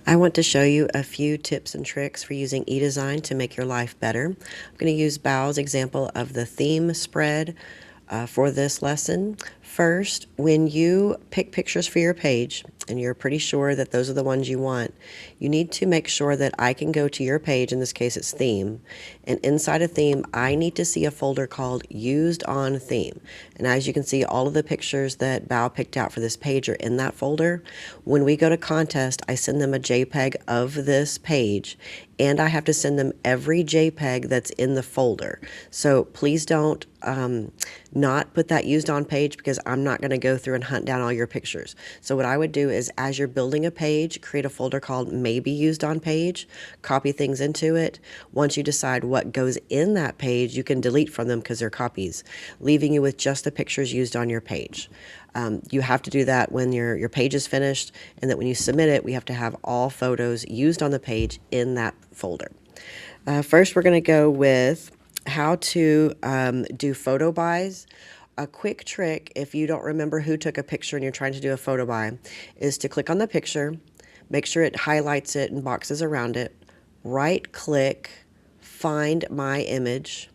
I want to show you a few tips and tricks for using eDesign to make your life better. I'm going to use Bao's example of the theme spread for this lesson. First, when you pick pictures for your page, and you're pretty sure that those are the ones you want, you need to make sure that I can go to your page, in this case it's theme, and inside a theme I need to see a folder called Used on Theme. And as you can see, all of the pictures that Bao picked out for this page are in that folder. When we go to contest, I send them a JPEG of this page, and I have to send them every JPEG that's in the folder. So please don't not put that used on page, because I'm not going to go through and hunt down all your pictures. So what I would do is, as you're building a page, create a folder called maybe used on page, copy things into it. Once you decide what goes in that page, you can delete from them because they're copies, leaving you with just the pictures used on your page. You have to do that when your page is finished, and that when you submit it, we have to have all photos used on the page in that folder. First, we're going to go with how to do photo buys. A quick trick, if you don't remember who took a picture and you're trying to do a photo buy, is to click on the picture, make sure it highlights it and boxes around it, right-click, find my image.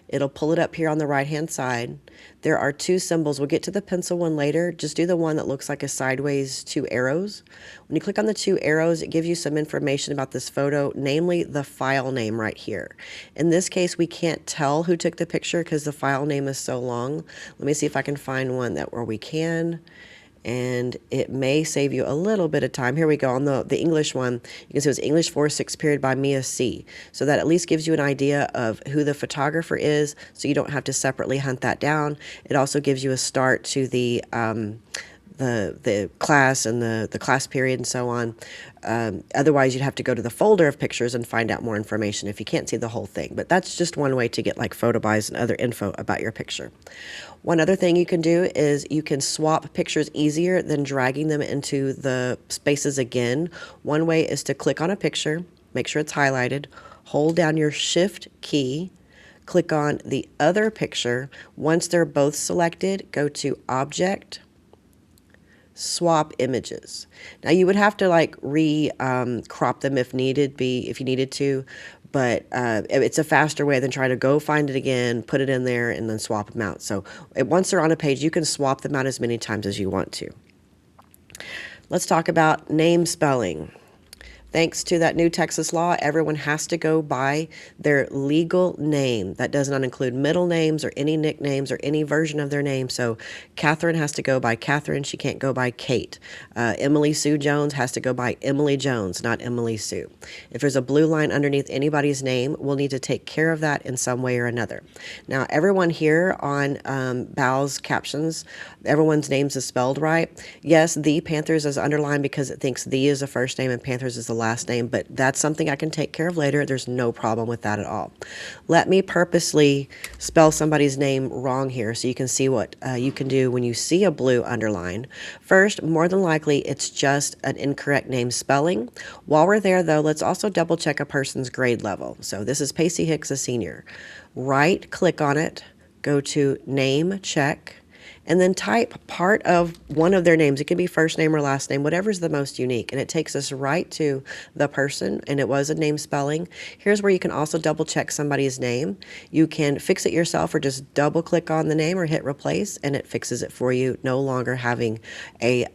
It'll pull it up here on the right-hand side. There are two symbols. We'll get to the pencil one later. Just do the one that looks like a sideways two arrows. When you click on the two arrows, it gives you some information about this photo, namely the file name right here. In this case, we can't tell who took the picture because the file name is so long. Let me see if I can find one where we can. And it may save you a little bit of time. Here we go on the English one. You can see it was English 4 6th period by Mia C. So that at least gives you an idea of who the photographer is, so you don't have to separately hunt that down. It also gives you a start to the class and the class period and so on. Otherwise, you'd have to go to the folder of pictures and find out more information if you can't see the whole thing. But that's just one way to get like photo buys and other info about your picture. One other thing you can do is you can swap pictures easier than dragging them into the spaces again. One way is to click on a picture, make sure it's highlighted, hold down your Shift key, click on the other picture. Once they're both selected, go to Object, Swap Images. Now you would have to like crop them if you needed to, but it's a faster way than trying to go find it again, put it in there, and then swap them out. So once they're on a page, you can swap them out as many times as you want to. Let's talk about name spelling. Thanks to that new Texas law, everyone has to go by their legal name. That does not include middle names or any nicknames or any version of their name. So Catherine has to go by Catherine. She can't go by Kate. Emily Sue Jones has to go by Emily Jones, not Emily Sue. If there's a blue line underneath anybody's name, we'll need to take care of that in some way or another. Now, everyone here on Bao's captions, everyone's names is spelled right. Yes, the Panthers is underlined because it thinks the is the first name and Panthers is the last name, but that's something I can take care of later. There's no problem with that at all. Let me purposely spell somebody's name wrong here so you can see what you can do when you see a blue underline. First, more than likely, it's just an incorrect name spelling. While we're there, though, let's also double check a person's grade level. So this is Pacey Hicks, a senior. Right click on it, go to Name Check, and then type part of one of their names. It can be first name or last name, whatever's the most unique. And it takes us right to the person, and it was a name spelling. Here's where you can also double check somebody's name. You can fix it yourself or just double click on the name or hit replace, and it fixes it for you, no longer having a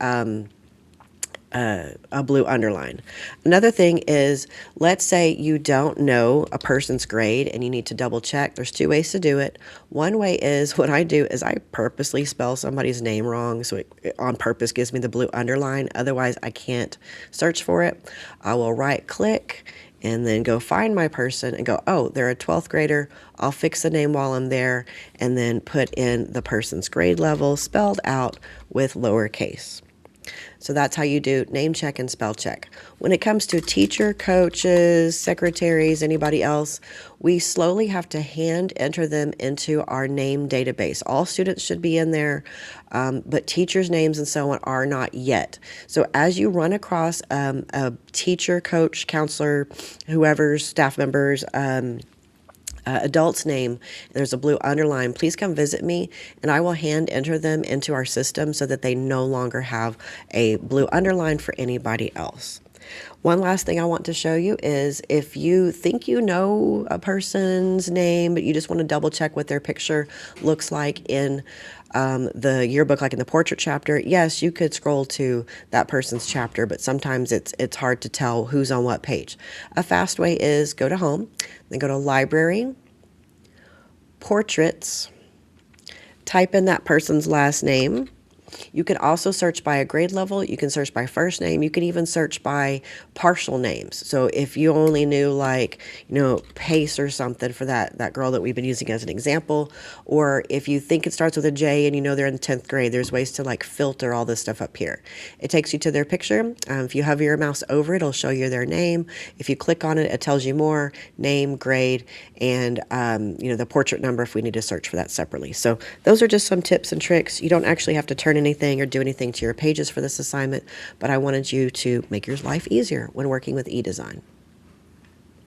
blue underline. Another thing is, let's say you don't know a person's grade and you need to double check. There's two ways to do it. One way is, what I do is I purposely spell somebody's name wrong, so it on purpose gives me the blue underline. Otherwise, I can't search for it. I will right click and then go find my person and go, oh, they're a 12th grader. I'll fix the name while I'm there, and then put in the person's grade level spelled out with lowercase. So that's how you do name check and spell check. When it comes to teacher, coaches, secretaries, anybody else, we slowly have to hand enter them into our name database. All students should be in there, but teachers' names and so on are not yet. So as you run across a teacher, coach, counselor, whoever's staff members, adult's name, there's a blue underline, please come visit me, and I will hand enter them into our system so that they no longer have a blue underline for anybody else. One last thing I want to show you is if you think you know a person's name, but you just want to double check what their picture looks like in the yearbook, like in the portrait chapter, yes, you could scroll to that person's chapter, but sometimes it's hard to tell who's on what page. A fast way is go to Home, then go to Library, Portraits, type in that person's last name. You can also search by a grade level. You can search by first name. You can even search by partial names. So if you only knew like, Pace or something for that girl that we've been using as an example, or if you think it starts with a J and you know they're in the 10th grade, there's ways to like filter all this stuff up here. It takes you to their picture. If you hover your mouse over it, it'll show you their name. If you click on it, it tells you more, name, grade, and the portrait number if we need to search for that separately. So those are just some tips and tricks. You don't actually have to turn anything or do anything to your pages for this assignment, but I wanted you to make your life easier when working with eDesign.